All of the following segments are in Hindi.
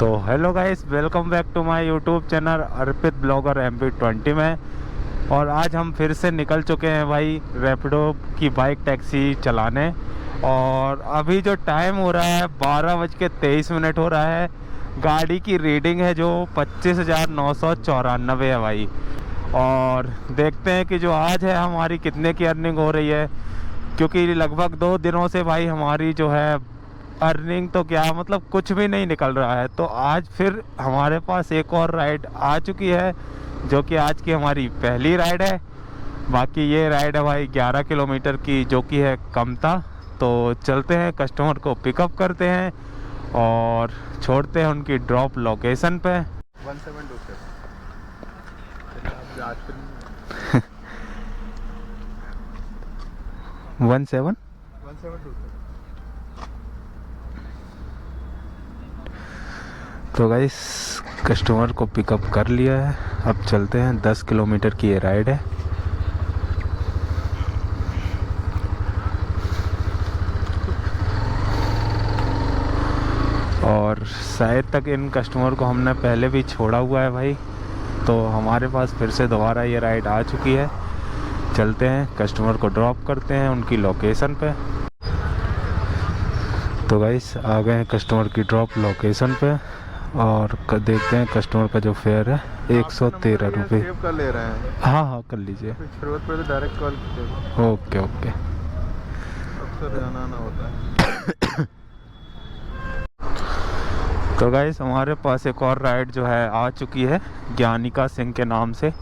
तो hello guys, welcome back to my YouTube channel Arpit blogger MP20 में। और आज हम फिर से निकल चुके हैं भाई रैपिडो की बाइक टैक्सी चलाने। और अभी जो टाइम हो रहा है 12:23 हो रहा है। गाड़ी की रीडिंग है जो 25,994 है भाई। और देखते हैं कि जो आज है हमारी कितने की अर्निंग हो रही है, क्योंकि लगभग 2 दिनों से भाई हमारी जो है अर्निंग तो क्या मतलब कुछ भी नहीं निकल रहा है। तो आज फिर हमारे पास एक और राइड आ चुकी है, जो कि आज की हमारी पहली राइड है। बाकी ये राइड है भाई 11 किलोमीटर की, जो कि है कमता। तो चलते हैं, कस्टमर को पिकअप करते हैं और छोड़ते हैं उनकी ड्रॉप लोकेशन पे। 17 तो गाइस कस्टमर को पिकअप कर लिया है। अब चलते हैं, 10 किलोमीटर की ये राइड है। और शायद तक इन कस्टमर को हमने पहले भी छोड़ा हुआ है भाई, तो हमारे पास फिर से दोबारा ये राइड आ चुकी है। चलते हैं, कस्टमर को ड्रॉप करते हैं उनकी लोकेशन पे। तो गाइस आ गए हैं कस्टमर की ड्रॉप लोकेशन पे और देखते हैं कस्टमर का जो फेयर है 113 रुपये। सेव कर ले रहे हैं। हाँ कर लीजिए। जरूरत पड़े तो डायरेक्ट कॉल कीजिएगा। Okay okay. अक्सर जाना ना होता है। तो गाइस हमारे पास एक और राइड जो है आ चुकी है ज्ञानिका सिंह के नाम से।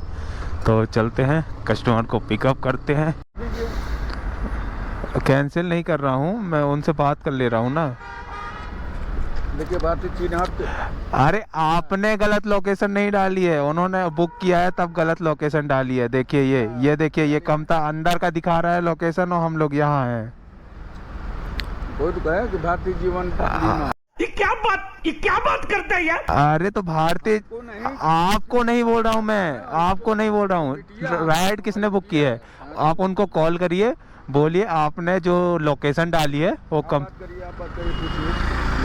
तो चलते हैं, कस्टमर को पिकअप करते हैं। कैंसिल नहीं कर रहा हूँ, मैं उनसे बात कर ले रहा हूँ ना। देखिए बात चिन्हट। अरे आपने गलत लोकेशन नहीं डाली है, उन्होंने बुक किया है तब गलत लोकेशन डाली है। देखिए ये देखिए, ये कमता अंदर का दिखा रहा है लोकेशन और हम लोग यहाँ हैं। वो तो कहा कि भारतीय जीवन बीमा। ये क्या बात करते हैं यार। अरे तो भारतीय, आपको नहीं बोल रहा हूँ मैं, आपको नहीं बोल रहा हूँ। राइड किसने बुक की है, आप उनको कॉल करिए, बोलिए आपने जो लोकेशन डाली है वो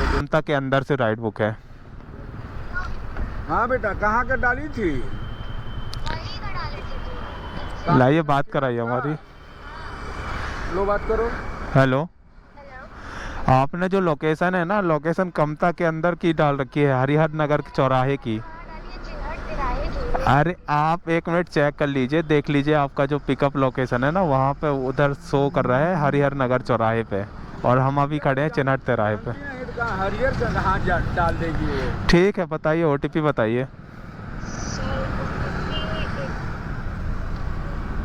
कमता के अंदर से राइड बुक है। हाँ बेटा, कहाँ का डाली थी? लाइए बात कराइए हमारी। लो बात करो। हेलो, आपने जो लोकेशन है ना, लोकेशन कमता के अंदर की डाल रखी है, हरिहर नगर के चौराहे की। अरे आप 1 मिनट चेक कर लीजिए, देख लीजिए आपका जो पिकअप लोकेशन है ना, वहाँ पे उधर शो कर रहा है हरिहर नगर चौराहे पे, और हम अभी खड़े हैं चिन्हट तिराहे पे। हरियर का कहाँ डाल देगी? ठीक है, बताइए OTP बताइए।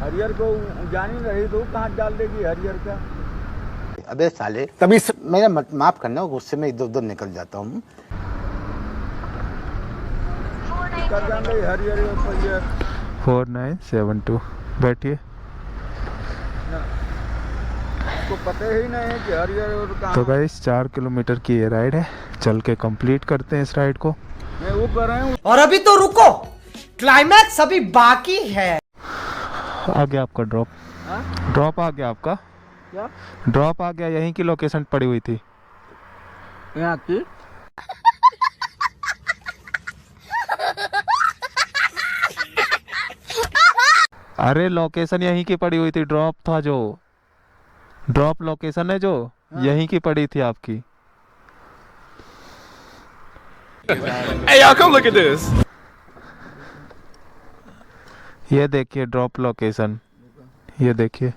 हरियर को जानी रही तो कहाँ डाल देगी हरियर का? अबे साले, तभी मेरा माफ करना, गुस्से में इधर उधर निकल जाता हूँ। कर जान रही हरियर 4972 बैठिए। को पता ही नहीं है कि हरियर और कहाँ। तो गाइस 4 किलोमीटर की ये राइड है, चल के कंप्लीट करते हैं इस राइड को। मैं वो कर रहा हूँ। और अभी तो रुको, क्लाइमैक्स अभी बाकी है। आ गया आपका ड्रॉप। ड्रॉप आ गया आपका। क्या ड्रॉप आ गया, यहीं की लोकेशन पड़ी हुई थी यहाँ की। अरे लोकेशन यहीं की पड़ी हुई थी, ड्रॉप था जो, ड्रॉप लोकेशन है जो यहीं की पड़ी थी आपकी। Hey y'all, come look at this. ये देखिए ड्रॉप लोकेशन, ये देखिए।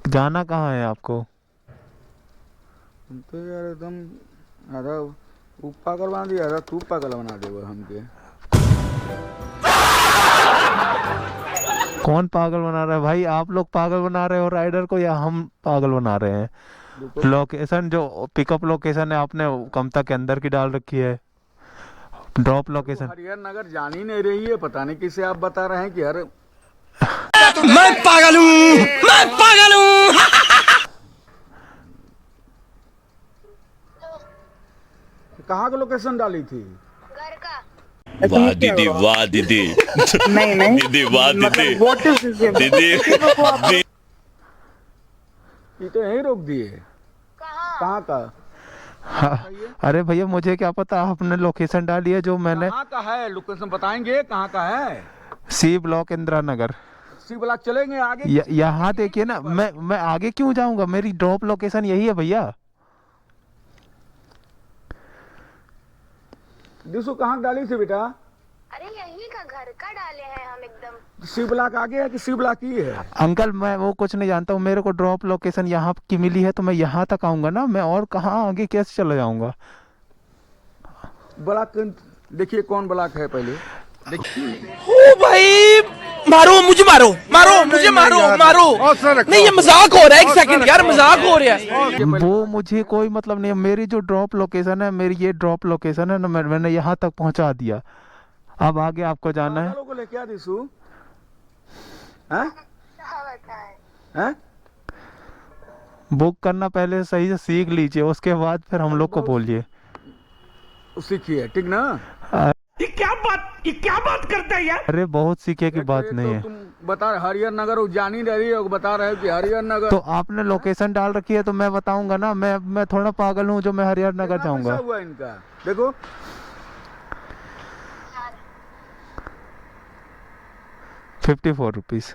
जाना कहाँ है आपको? तो यार एकदम आधा वो पागल बना दिया, आधा तू पागल बना दे हमके। कौन पागल बना रहा है भाई? आप लोग पागल बना रहे हो राइडर को या हम पागल बना रहे हैं? लोकेशन जो पिकअप लोकेशन है आपने कमता के अंदर की डाल रखी है। ड्रॉप लोकेशन हरिहर नगर जान ही नहीं रही है, पता नहीं किसे आप बता रहे हैं कि हर मैं पागल हूँ, मैं पागल हूँ। कहाँ का लोकेशन डाली थी? घर का। वाह दीदी, वाह दीदी। नहीं दीदी वाह दीदी। What is this? दीदी ये तो यहीं रोक दिए। कहाँ? कहाँ का? बताइए। अरे भैया मुझे क्या पता, आपने लोकेशन डाली है जो मैंने। कहाँ का है लोकेशन बताएंगे, कहाँ का है? C block Indira Nagar. C block चलेंगे आगे। यहाँ देखिए ना, मैं आगे क्यों जाऊंगा, मेरी ड्रॉप लोकेशन यही है भैया। दिसू कहाँ डाली थी बेटा? अरे यही का घर का डाले हैं हम एकदम। सी ब्लॉक आगे है कि सी ब्लॉक ही है? अंकल मैं वो कुछ नहीं जानता हूँ, मेरे को ड्रॉप लोकेशन यहाँ की मिली है तो मैं यहाँ तक आऊंगा ना, मैं और कहाँ आगे कैसे चला जाऊंगा। ब्लॉक देखिए कौन ब्लॉक है पहले। ओ भाई, मारो मुझे, मारो मारो मुझे, मारो मारो। नहीं ये मजाक हो रहा है, एक सेकंड यार, मजाक हो रहा है। वो मुझे कोई मतलब नहीं है, मेरी जो ड्रॉप लोकेशन है, मेरी ये ड्रॉप लोकेशन है ना, मैंने यहाँ तक पहुँचा दिया। अब आगे आपको जाना है। को लेके आ दिसू हैं? हाँ बताए। हैं? बुक करना पहले सही से सीख लीजिए, उसके बाद फिर हम लोग को बोलिए। सीखिए ठीक ना। ये क्या बात करता है यार? अरे बहुत सीखे की बात नहीं है। तुम बता रहे हरिहर नगर, वो जान ही रही है, बता रहे हो कि हरिहर नगर। तो आपने लोकेशन डाल रखी है तो मैं बताऊंगा ना, मैं थोड़ा पागल हूँ जो मैं हरिहर नगर कितना जाऊंगा। पैसा हुआ इनका देखो। 54 रुपीज़।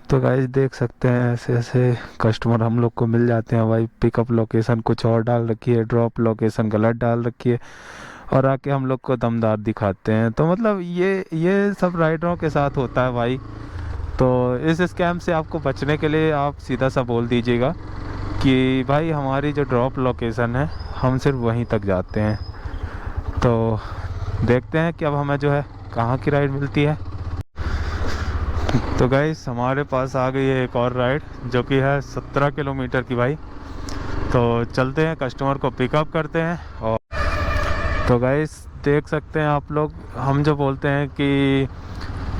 तो गाइस देख सकते हैं ऐसे ऐसे कस्टमर हम लोग को मिल जाते हैं भाई। पिकअप लोकेशन कुछ और डाल रखी है, ड्रॉप लोकेशन गलत डाल रखी है, और आके हम लोग को दमदार दिखाते हैं। तो मतलब ये सब राइडरों के साथ होता है भाई। तो इस स्कैम से आपको बचने के लिए आप सीधा सा बोल दीजिएगा कि भाई हमारी जो ड्रॉप लोकेशन है हम सिर्फ वहीं तक जाते हैं। तो देखते हैं कि अब हमें जो है कहाँ की राइड मिलती है। तो गाइस हमारे पास आ गई है एक और राइड जो कि है 17 किलोमीटर की भाई। तो चलते हैं, कस्टमर को पिकअप करते हैं। और तो गाइस देख सकते हैं आप लोग, हम जो बोलते हैं कि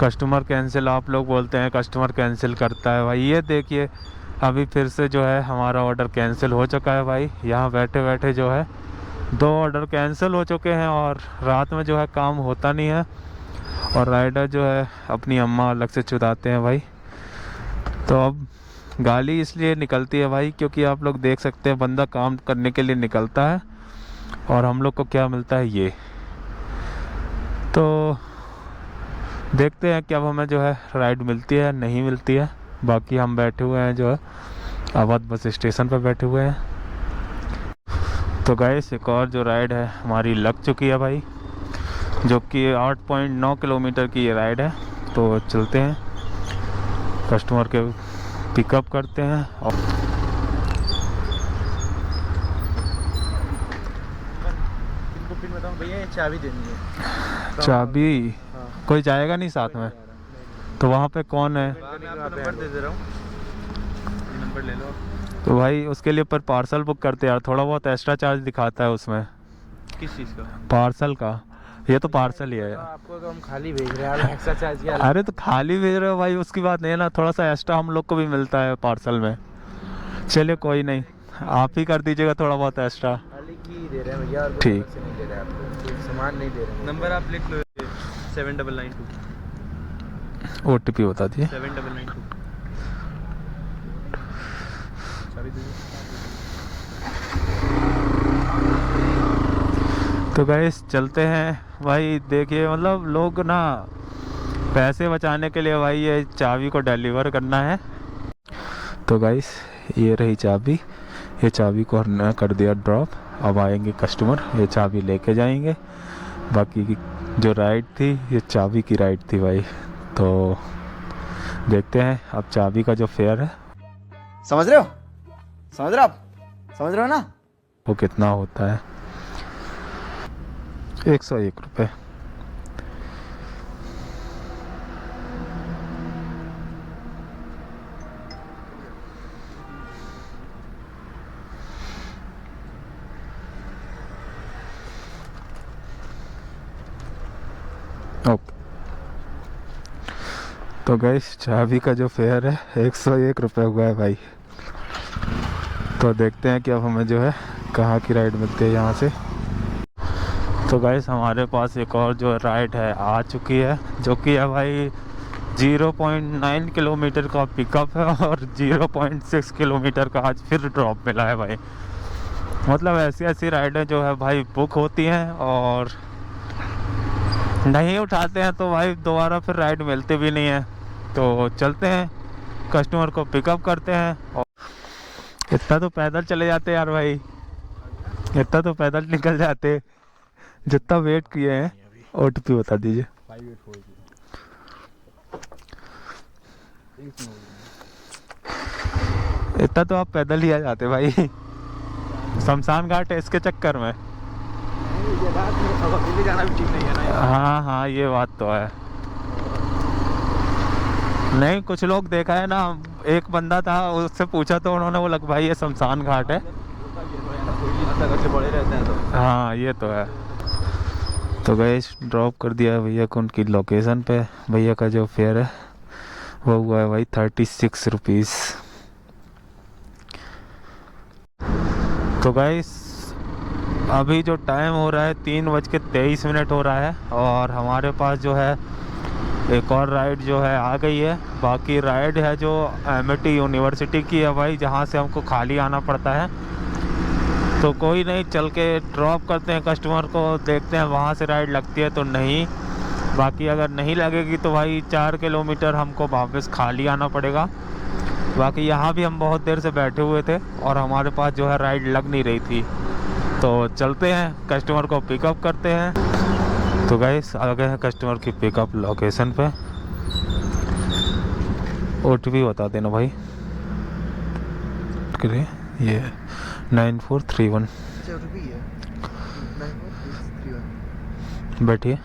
कस्टमर कैंसिल, आप लोग बोलते हैं कस्टमर कैंसिल करता है भाई। ये देखिए अभी फिर से जो है हमारा ऑर्डर कैंसिल हो चुका है भाई। यहाँ बैठे बैठे जो है 2 ऑर्डर कैंसिल हो चुके हैं, और रात में जो है काम होता नहीं है, और राइडर जो है अपनी अम्मा अलग से चुदाते हैं भाई। तो अब गाली इसलिए निकलती है भाई क्योंकि आप लोग देख सकते हैं बंदा काम करने के लिए निकलता है और हम लोग को क्या मिलता है ये। तो देखते हैं कि अब हमें जो है राइड मिलती है नहीं मिलती है। बाकी हम बैठे हुए हैं जो है अवध बस स्टेशन पर बैठे हुए हैं। तो गाइस एक और जो राइड है हमारी लग चुकी है भाई, जो कि 8.9 किलोमीटर की ये राइड है। तो चलते हैं, कस्टमर के पिकअप करते हैं। और भैया चाबी देनी है। चाबी कोई जाएगा नहीं साथ में, तो वहाँ पे कौन है? नंबर दे दे रहा हूँ, नंबर ले लो। तो भाई उसके लिए पर पार्सल बुक करते यार, थोड़ा बहुत एक्स्ट्रा चार्ज दिखाता है उसमें। किस चीज़ का? पार्सल का, ये तो पार्सल ही है। आपको तो हम खाली भेज रहे हैं, एक्स्ट्रा चार्ज क्या? अरे तो खाली भेज रहे हो भाई, उसकी बात नहीं है ना, थोड़ा सा एक्स्ट्रा हम लोग को भी मिलता है पार्सल में। चलिए कोई नहीं, आप ही कर दीजिएगा थोड़ा बहुत एक्स्ट्रा। खाली की दे रहे हैं भैया, और ठीक। पैसे नहीं दे रहे आपको, कोई सामान नहीं दे रहे। नंबर आप लिख लो, 7992 OTP बता दिए। 7992। तो गाइस चलते हैं भाई। देखिए मतलब लोग ना पैसे बचाने के लिए भाई ये चाबी को डिलीवर करना है। तो गाइस ये रही चाबी, ये चाबी को हमने कर दिया ड्रॉप। अब आएंगे कस्टमर, ये चाबी लेके जाएंगे। बाकी की जो राइड थी ये चाबी की राइड थी भाई। तो देखते हैं अब चाबी का जो फेयर है, समझ रहे हो? समझ रहे हो आप? समझ रहे हो ना? वो कितना होता है। 101 रुपये। ओके। तो गाइस चाबी का जो फेयर है 101 रुपये हुआ है भाई। तो देखते हैं कि अब हमें जो है कहाँ की राइड मिलती है यहाँ से। तो गाइस हमारे पास एक और जो राइड है आ चुकी है, जो कि है भाई 0.9 किलोमीटर का पिकअप है और 0.6 किलोमीटर का आज फिर ड्रॉप मिला है भाई। मतलब ऐसी ऐसी राइडें जो है भाई बुक होती हैं और नहीं उठाते हैं तो भाई दोबारा फिर राइड मिलती भी नहीं है। तो चलते हैं, कस्टमर को पिकअप करते हैं। और इतना तो पैदल चले जाते यार भाई, इतना तो पैदल निकल जाते जितना वेट किए हैं। OTP बता दीजिए। इतना तो आप पैदल ही आ जाते भाई, शमशान घाट है इसके चक्कर में। ये रात में अब अकेले जाना भी ठीक नहीं है ना। हाँ हाँ ये बात तो है। नहीं कुछ लोग देखा है ना, एक बंदा था उससे पूछा तो उन्होंने बोला कि भाई ये शमशान घाट है। बड़े रहते हैं तो। हाँ ये तो है। तो गाइस ड्रॉप कर दिया है भैया को उनकी लोकेशन पे। भैया का जो फेयर है वो हुआ है भाई 36 रुपीज़। तो गाइस अभी जो टाइम हो रहा है 3:23 हो रहा है और हमारे पास जो है एक और राइड जो है आ गई है। बाकी राइड है जो MIT यूनिवर्सिटी की है भाई, जहाँ से हमको खाली आना पड़ता है। तो कोई नहीं, चल के ड्रॉप करते हैं कस्टमर को, देखते हैं वहाँ से राइड लगती है तो नहीं। बाकी अगर नहीं लगेगी तो भाई 4 किलोमीटर हमको वापस खाली आना पड़ेगा। बाकी यहाँ भी हम बहुत देर से बैठे हुए थे और हमारे पास जो है राइड लग नहीं रही थी। तो चलते हैं कस्टमर को पिकअप करते हैं। तो गाइस आ गए हैं कस्टमर की पिकअप लोकेशन पे। OTP बता देना भाई। ये 9431। बैठिए।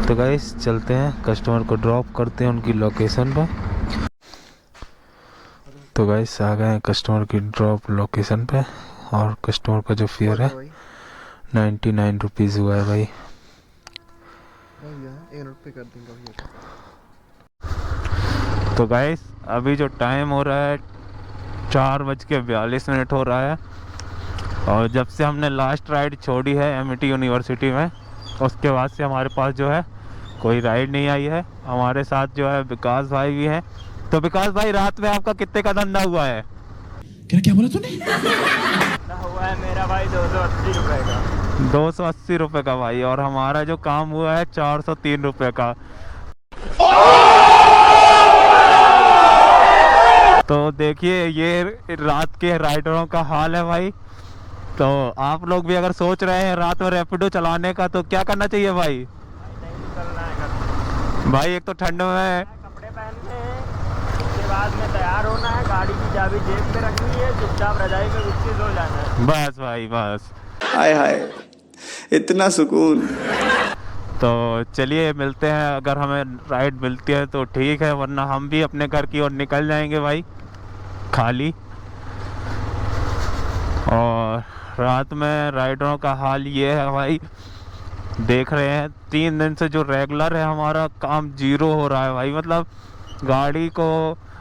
तो गाइस चलते हैं कस्टमर को ड्रॉप करते हैं उनकी लोकेशन पर। तो गाइस आ गए हैं कस्टमर की ड्रॉप लोकेशन पे और कस्टमर का जो फेयर है 99 रुपीज़ हुआ है भाई। तो गाइस अभी जो टाइम हो रहा है 4:42 हो रहा है और जब से हमने लास्ट राइड छोड़ी है MIT यूनिवर्सिटी में उसके बाद से हमारे पास जो है कोई राइड नहीं आई है। हमारे साथ जो है विकास भाई भी हैं। तो विकास भाई रात में आपका कितने का धंधा हुआ है? क्या बोला तूने? हुआ है मेरा भाई 280 रुपए का। 280 रुपये का भाई, और हमारा जो काम हुआ है 403 रुपये का। तो देखिए ये रात के राइडरों का हाल है भाई। तो आप लोग भी अगर सोच रहे हैं रात में रैपिडो चलाने का तो क्या करना चाहिए भाई? भाई एक तो ठंड में कपड़े पहनने हैं, उसके बाद में तैयार होना है, गाड़ी की चाबी जेब में रखनी है, चुपचाप रजाई में घुस के सो जाना है। बस भाई बस। हाय हाय इतना सुकून। तो चलिए मिलते हैं, अगर हमें राइड मिलती है तो ठीक है, वरना हम भी अपने घर की ओर निकल जाएंगे भाई खाली। और रात में राइडरों का हाल ये है भाई, देख रहे हैं 3 दिन से जो रेगुलर है हमारा काम 0 हो रहा है भाई। मतलब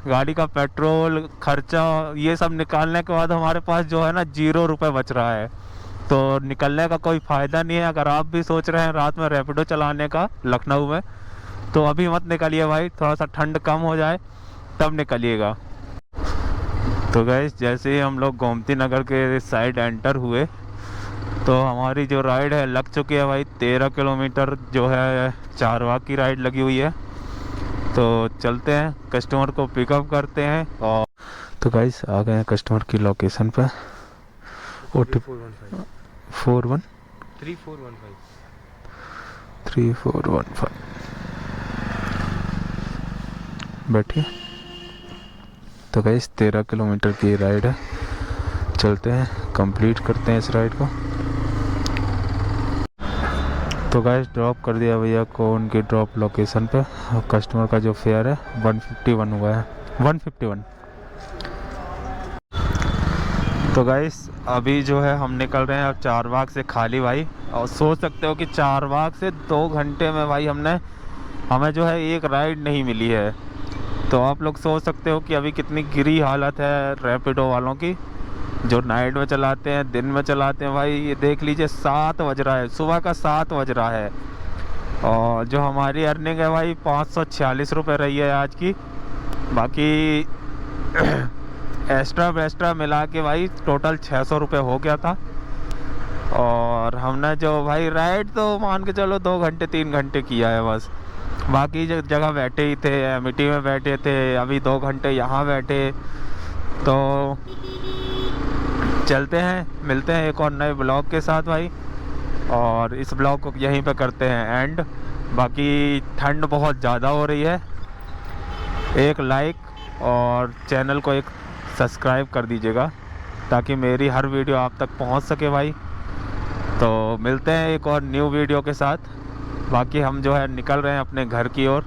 गाड़ी का पेट्रोल खर्चा ये सब निकालने के बाद हमारे पास जो है ना 0 रुपये बच रहा है। तो निकलने का कोई फ़ायदा नहीं है। अगर आप भी सोच रहे हैं रात में रैपिडो चलाने का लखनऊ में तो अभी मत निकलिए भाई, थोड़ा सा ठंड कम हो जाए तब निकलिएगा। तो गाइस जैसे ही हम लोग गोमती नगर के साइड एंटर हुए तो हमारी जो राइड है लग चुकी है भाई 13 किलोमीटर जो है चारबाग की राइड लगी हुई है। तो चलते हैं कस्टमर को पिकअप करते हैं। और तो गाइस आ गए हैं कस्टमर की लोकेशन पर। OTP 3415 बैठिए। तो गाइस 13 किलोमीटर की राइड है, चलते हैं कंप्लीट करते हैं इस राइड को। तो गाइस ड्रॉप कर दिया भैया को उनकी ड्रॉप लोकेशन पे। कस्टमर का जो फेयर है 151 हुआ है, 151। तो गाइस अभी जो है हम निकल रहे हैं अब चारबाग से खाली भाई। और सोच सकते हो कि चारबाग से 2 घंटे में भाई हमें जो है एक राइड नहीं मिली है। तो आप लोग सोच सकते हो कि अभी कितनी गिरी हालत है रैपिडो वालों की, जो नाइट में चलाते हैं दिन में चलाते हैं भाई। ये देख लीजिए 7 बज रहा है, सुबह का 7 बज रहा है। और जो हमारी अर्निंग है भाई 546 रुपये रही है आज की। बाकी एक्स्ट्रा वेस्ट्रा मिला के भाई टोटल 600 रुपये हो गया था। और हमने जो भाई राइड तो मान के चलो 2 घंटे 3 घंटे किया है बस। बाकी जगह बैठे ही थे, एमिटी में बैठे थे, अभी 2 घंटे यहाँ बैठे। तो चलते हैं, मिलते हैं एक और नए ब्लॉग के साथ भाई। और इस ब्लॉग को यहीं पे करते हैं एंड। बाकी ठंड बहुत ज़्यादा हो रही है, एक लाइक और चैनल को एक सब्सक्राइब कर दीजिएगा ताकि मेरी हर वीडियो आप तक पहुंच सके भाई। तो मिलते हैं एक और न्यू वीडियो के साथ। बाकी हम जो है निकल रहे हैं अपने घर की ओर।